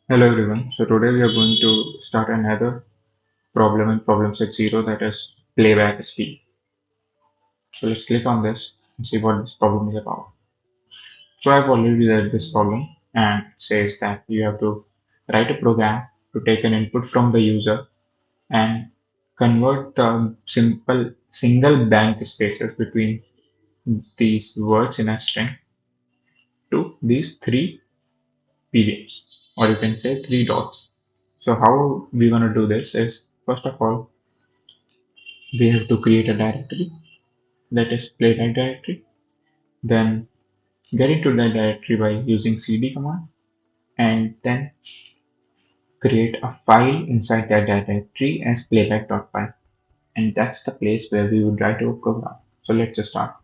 Hello everyone. So today we are going to start another problem in problem set 0, that is playback speed. So let's click on this and see what this problem is about. So I've already read this problem and it says that you have to write a program to take an input from the user and convert the simple single blank spaces between these words in a string to these three periods, or you can say three dots. So how we want to do this is, first of all, we have to create a directory, that is playback directory. Then get into that directory by using cd command, and then create a file inside that directory as playback.py, and that's the place where we would write our program. So let's just start.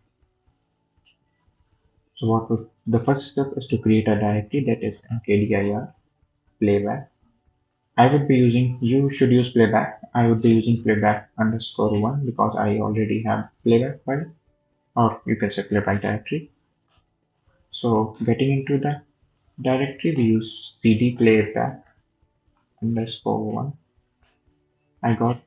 So the first step is to create a directory, that is mkdir playback. I would be using, you should use playback. I would be using playback underscore one because I already have playback file, or you can say playback directory. So getting into the directory, we use cd playback underscore one. I got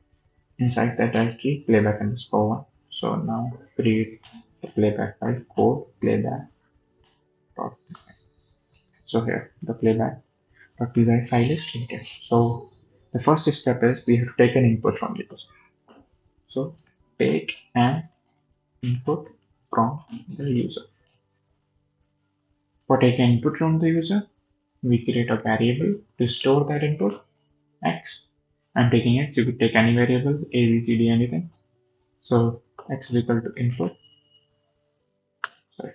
inside that directory playback underscore one. So now create the playback file code playback dot. So here the playback dot py file is created. So the first step is we have to take an input from the user. So take an input from the user. For taking input from the user, we create a variable to store that input x. I'm taking x, you could take any variable, a, b, c, d, anything. So x is equal to input. Sorry.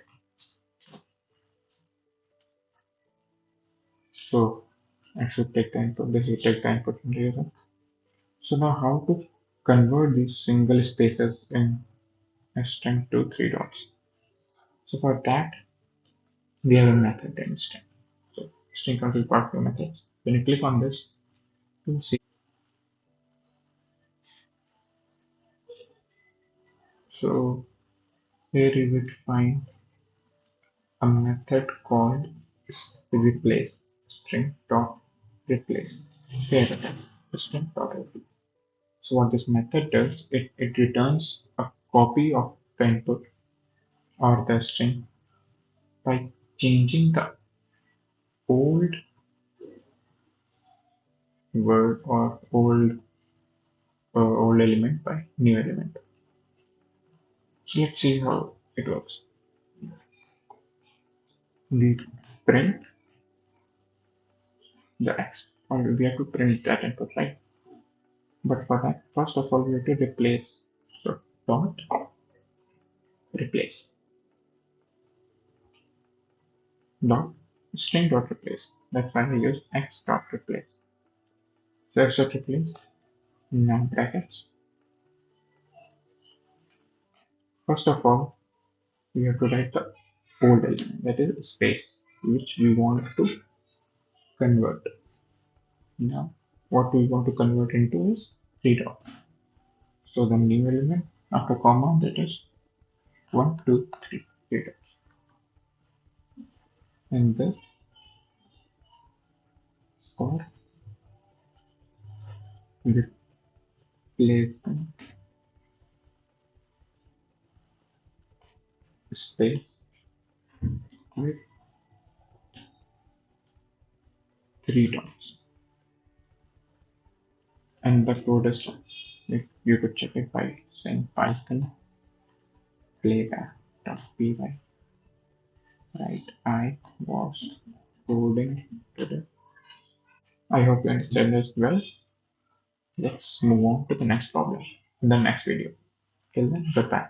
So x should take the input, this will take the input from the user. So now how to convert these single spaces in a string to three dots. So for that, we have a method in string. So string comes with part of methods. When you click on this, you'll see. So here you will find a method called replace, string dot replace. Here it is, string dot replace. So what this method does, it returns a copy of the input or the string by changing the old word or old element by new element. So let's see how it works. We print the x, or we have to print that input, right? But for that, first of all, we have to replace. So dot replace dot string dot replace. That's why we use x dot replace. So x dot replace, now brackets. First of all, we have to write the old element, that is space, which we want to convert. Now what we want to convert into is three dot. So the new element after comma, that is 1 2 3 three dots, and this for replacing space with three dots. And the code is done. If you could check it by saying python playback.py, right? I was coding today. I hope you understand this well. Let's move on to the next problem in the next video. Till then, goodbye.